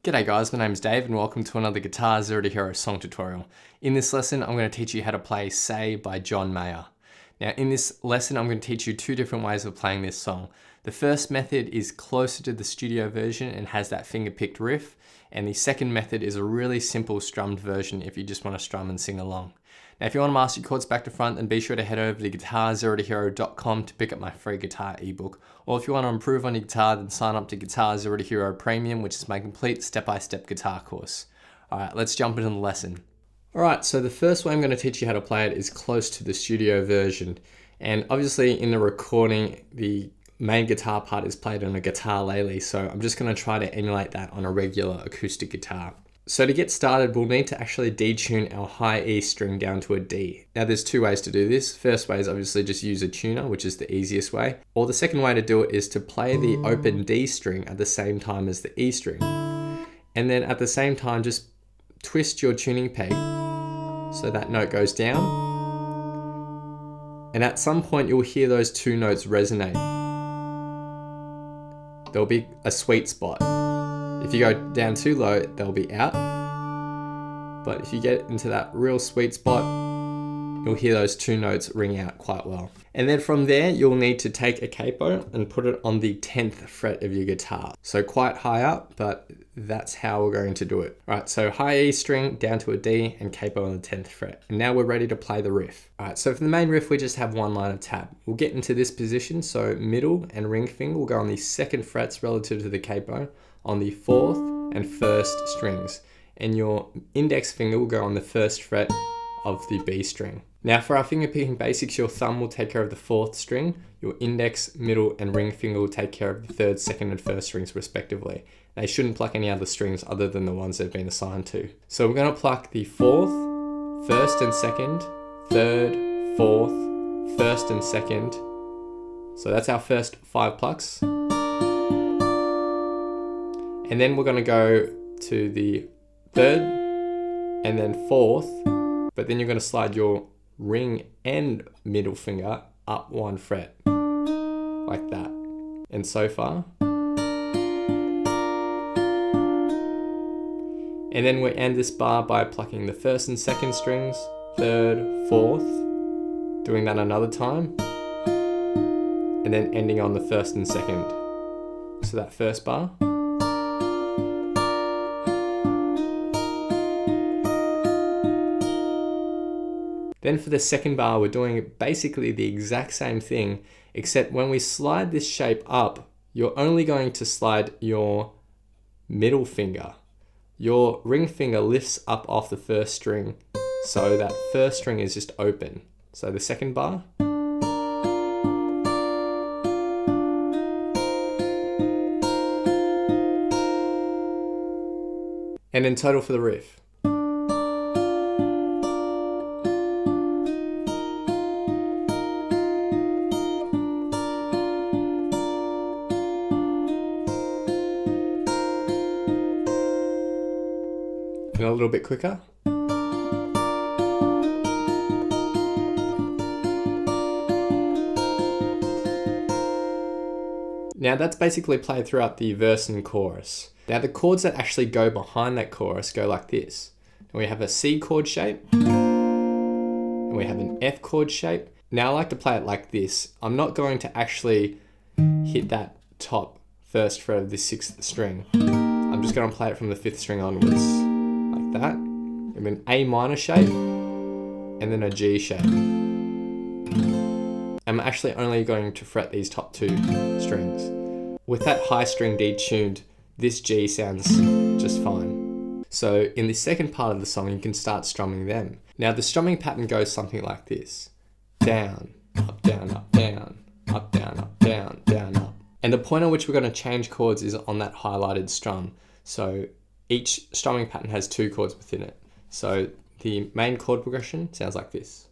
G'day guys, my name's Dave and welcome to another Guitar Zero to Hero song tutorial. In this lesson, I'm going to teach you how to play Say by John Mayer. Now in this lesson, I'm going to teach you two different ways of playing this song. The first method is closer to the studio version and has that finger-picked riff. And the second method is a really simple strummed version if you just want to strum and sing along. Now if you want to master your chords back to front, then be sure to head over to guitarzerotohero.com to pick up my free guitar ebook. Or if you want to improve on your guitar, then sign up to Guitar Zero to Hero Premium, which is my complete step-by-step guitar course. Alright, let's jump into the lesson. Alright, so the first way I'm going to teach you how to play it is close to the studio version. And obviously in the recording, the main guitar part is played on a Guitarlele, so I'm just going to try to emulate that on a regular acoustic guitar. So to get started, we'll need to actually detune our high E string down to a D. Now there's two ways to do this. First way is obviously just use a tuner, which is the easiest way. Or the second way to do it is to play the open D string at the same time as the E string. And then at the same time, just twist your tuning peg so that note goes down. And at some point you'll hear those two notes resonate. There'll be a sweet spot. If you go down too low, they'll be out. But if you get into that real sweet spot, you'll hear those two notes ring out quite well. And then from there, you'll need to take a capo and put it on the 10th fret of your guitar. So quite high up, but that's how we're going to do it. All right, so high E string down to a D and capo on the 10th fret. And now we're ready to play the riff. All right, so for the main riff, we just have one line of tab. We'll get into this position, so middle and ring finger will go on the 2nd frets relative to the capo, on the 4th and 1st strings, and your index finger will go on the 1st fret of the B string. Now for our finger picking basics, your thumb will take care of the 4th string, your index, middle and ring finger will take care of the 3rd, 2nd and 1st strings respectively. They shouldn't pluck any other strings other than the ones they've been assigned to. So we're going to pluck the 4th, 1st and 2nd, 3rd, 4th, 1st and 2nd. So that's our first 5 plucks. And then we're going to go to the 3rd and then 4th, but then you're going to slide your ring and middle finger up 1 fret, like that, and so far. And then we end this bar by plucking the 1st and 2nd strings, 3rd, 4th, doing that another time, and then ending on the 1st and 2nd. So that first bar. Then for the second bar, we're doing basically the exact same thing, except when we slide this shape up, you're only going to slide your middle finger. Your ring finger lifts up off the 1st string, so that 1st string is just open. So the second bar. And in total for the riff. And a little bit quicker. Now that's basically played throughout the verse and chorus. Now the chords that actually go behind that chorus go like this. And we have a C chord shape, and we have an F chord shape. Now I like to play it like this. I'm not going to actually hit that top 1st fret of the 6th string. I'm just going to play it from the 5th string onwards. That, and then A minor shape, and then a G shape. I'm actually only going to fret these top 2 strings. With that high string detuned, this G sounds just fine. So in the second part of the song, you can start strumming them. Now the strumming pattern goes something like this. Down, up, down, up, down, up, down, up, down, down, up. And the point at which we're going to change chords is on that highlighted strum. So each strumming pattern has 2 chords within it. So the main chord progression sounds like this.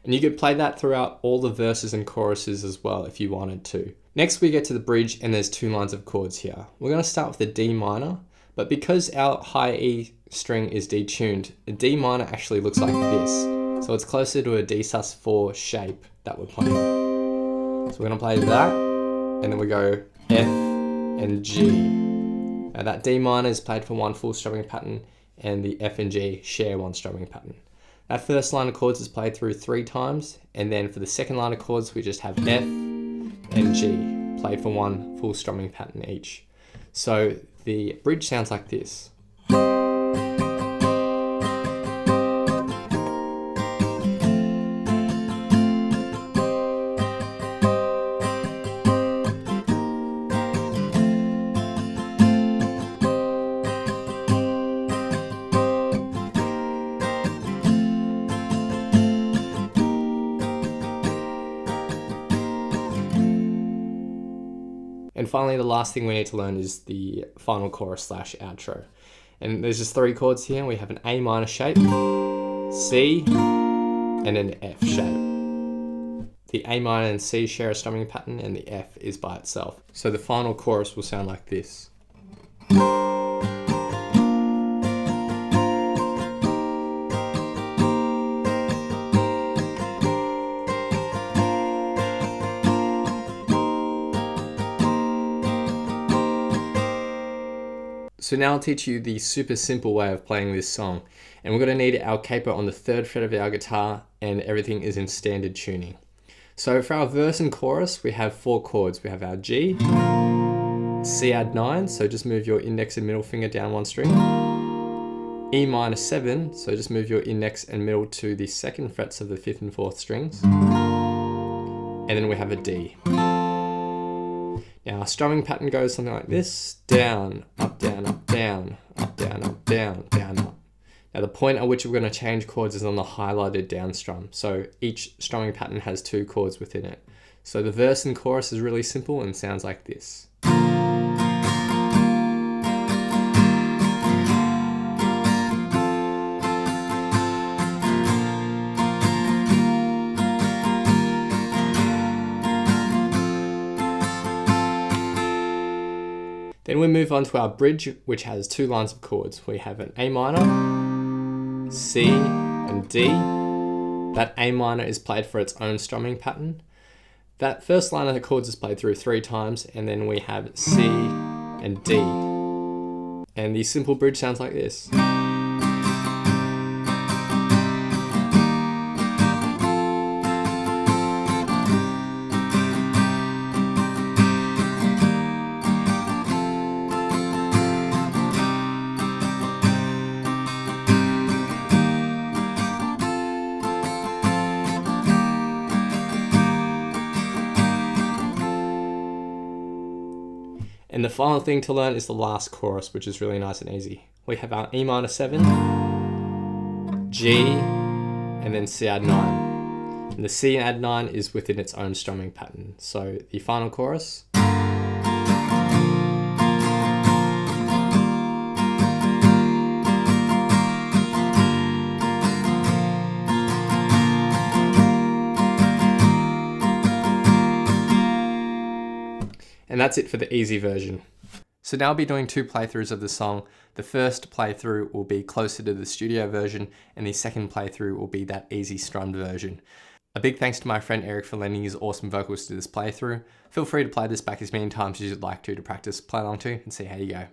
And you could play that throughout all the verses and choruses as well if you wanted to. Next we get to the bridge and there's 2 lines of chords here. We're going to start with the D minor, but because our high E string is detuned, a D minor actually looks like this. So it's closer to a D sus4 shape that we're playing. So we're going to play that, and then we go F and G. Now that D minor is played for 1 full strumming pattern, and the F and G share 1 strumming pattern. That first line of chords is played through 3 times, and then for the second line of chords we just have F and G played for 1 full strumming pattern each. So the bridge sounds like this. And finally, the last thing we need to learn is the final chorus / outro. And there's just 3 chords here. We have an A minor shape, C, and an F shape. The A minor and C share a strumming pattern, and the F is by itself. So the final chorus will sound like this. So now I'll teach you the super simple way of playing this song. And we're going to need our capo on the 3rd fret of our guitar, and everything is in standard tuning. So for our verse and chorus, we have 4 chords. We have our G, C add 9, so just move your index and middle finger down 1 string. E minor 7, so just move your index and middle to the 2nd frets of the 5th and 4th strings. And then we have a D. Now our strumming pattern goes something like this: down, up, down, up, down, up, down, up, down, down, up. Now the point at which we're going to change chords is on the highlighted down strum. So each strumming pattern has 2 chords within it. So the verse and chorus is really simple and sounds like this. Then we move on to our bridge, which has 2 lines of chords. We have an A minor, C, and D. That A minor is played for its own strumming pattern. That first line of the chords is played through 3 times, and then we have C and D. And the simple bridge sounds like this. And the final thing to learn is the last chorus, which is really nice and easy. We have our E minor 7, G, and then C add 9. And the C add 9 is within its own strumming pattern. So the final chorus. And that's it for the easy version. So now I'll be doing 2 playthroughs of the song. The first playthrough will be closer to the studio version, and the second playthrough will be that easy strummed version. A big thanks to my friend Eric for lending his awesome vocals to this playthrough. Feel free to play this back as many times as you'd like to practice, play along to, and see how you go.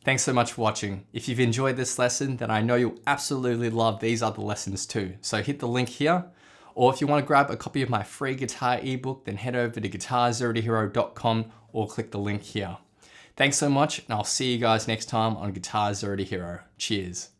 Thanks so much for watching. If you've enjoyed this lesson, then I know you'll absolutely love these other lessons too. So hit the link here, or if you want to grab a copy of my free guitar ebook, then head over to guitarzerotohero.com or click the link here. Thanks so much, and I'll see you guys next time on Guitar Zero to Hero. Cheers.